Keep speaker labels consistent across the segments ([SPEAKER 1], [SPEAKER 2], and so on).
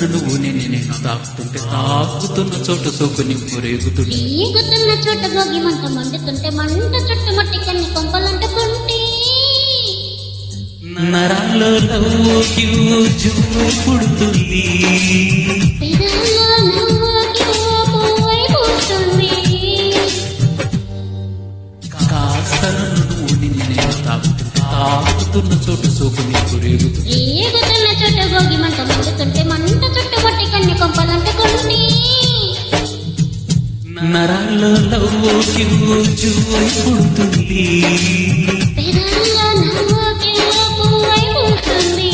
[SPEAKER 1] నన్ను నువ్వు నేను తాకుతున్న చోట సోకు నింపు రేగుతుంటే
[SPEAKER 2] రేగుతున్న చోట గోగి మంట మండుతుంటే మంట చుట్టుముట్టి కన్ని కొంపలంటుకుంటే
[SPEAKER 1] నరాల్లో నవ్వు కివ్వు జువ్వు పుడుతుంది
[SPEAKER 2] పెదాల్లో నవ్వు కివ్వు పువ్వై పూస్తుంది
[SPEAKER 1] కాస్త నన్ను నువ్వు నేను తాకుతున్న చోట సోకు నింపు రేగుతుంది
[SPEAKER 2] రేగుతున్న చోట గోగి మంట మండుతుంటే మంట చుట్టుముట్టి కన్ని కొంపలంటుకుంటే
[SPEAKER 1] నరాల్లో నవ్వు కివ్వు జువ్వు పుడుతుంది
[SPEAKER 2] పెదాల్లో నవ్వు కివ్వు పువ్వై పూస్తుంది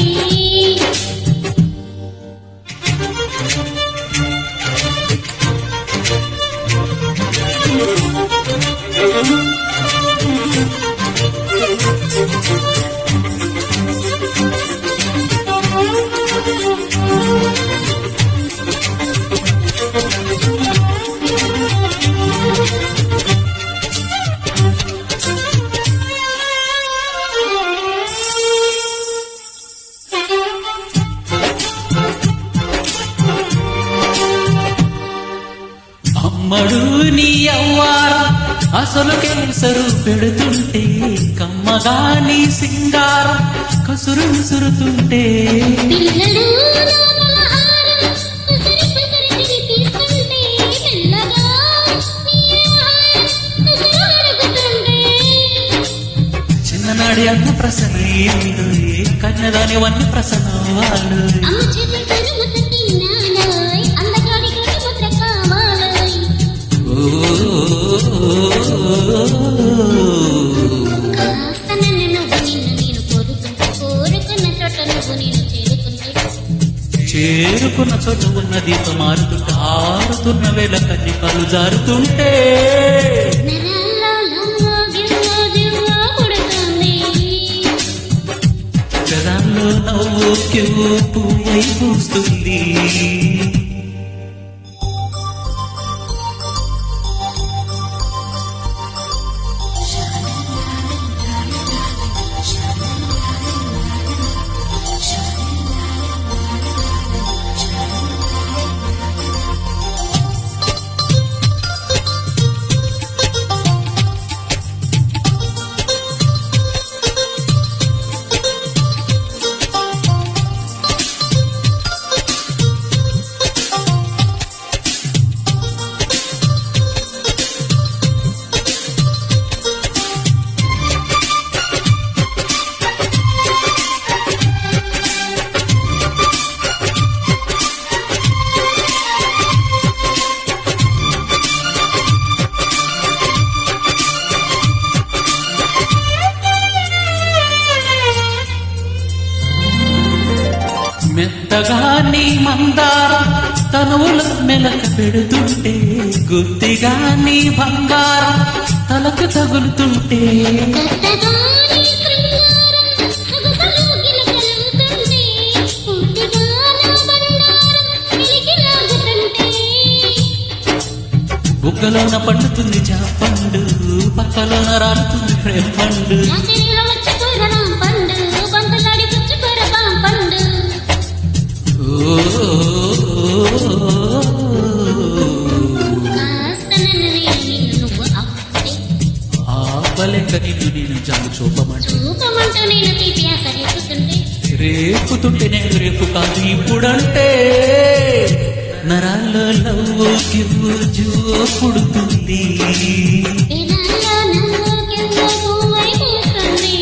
[SPEAKER 1] అమ్మడు నీ అవ్వారం అసలు కేసరు పెడుతుంటే కమ్మగా నీ సింగారం కసురు విసురుతుంటే
[SPEAKER 2] పిల్లలు లోపల ఆరం కుసరి కుసరి తిరిపిస్తుంటే మెల్లగా నీ ఆహారం కుసరు అడుగుతుంటే
[SPEAKER 1] చిన్ననాడి అన్న ప్రసన ఏమిడు కన్నదాని వన్న ప్రసన వాళ్ళు
[SPEAKER 2] అమ్మ చేతులు ముద్ద తిన్నాలోయ్ అందగాడి గడి ముద్ర కావాలోయ్ కాస్త నన్ను నువ్వు నేను కోరుకుంటే కోరుకున్న చోట నువ్వు నేను
[SPEAKER 1] చేరుకున్న చోట ఉన్న దీపం మారుతుంటే ఆరుతున్న వేళ కన్నికలు జారుతుంటే
[SPEAKER 2] నరాల్లో నవ్వు గివ్వు జివ్వు పుడుతుంది
[SPEAKER 1] గదాల్లో నవ్వు కివ్వు పువ్వై పూస్తుంది మెత్తగా నీ మందారం తనువుల మెలక పెడుతుంటే గుత్తిగా నీ బంగారం తలకు తగులుతుంటే
[SPEAKER 2] కొత్తగా నీ శృంగారం సొగసులు గిలకలుతుంటే పూర్తిగా నా బండారం వెలికి లాగుతుంటే
[SPEAKER 1] బుగ్గలోన పండుతుంది జాపండు పక్కలోన రాలుతుంది ప్రేమండు
[SPEAKER 2] నా చెరిలో వచ్చి కూరడం పండు బంతులాడి పుచ్చుకూర పండు కాస్త నన్ను నేను నువ్వు అప్పుడే
[SPEAKER 1] ఆపలేక నేను జాము చూపమంటూ
[SPEAKER 2] చూపమంటూ నేను తీపి ఆశ రేపుతుంటే
[SPEAKER 1] రేపుతుంటే నేను రేపు కాదు ఇప్పుడంటే నరాల్లో లవ్వు కివ్వు జువ్వు పుడుతుంది
[SPEAKER 2] పెదాల్లో నవ్వు కివ్వు పువ్వై పూస్తుంది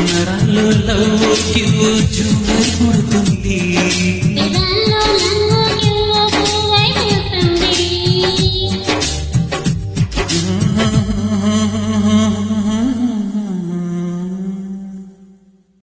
[SPEAKER 1] నరాల్లో లవ్వు కివ్వు జువ్వు పుడుతుంది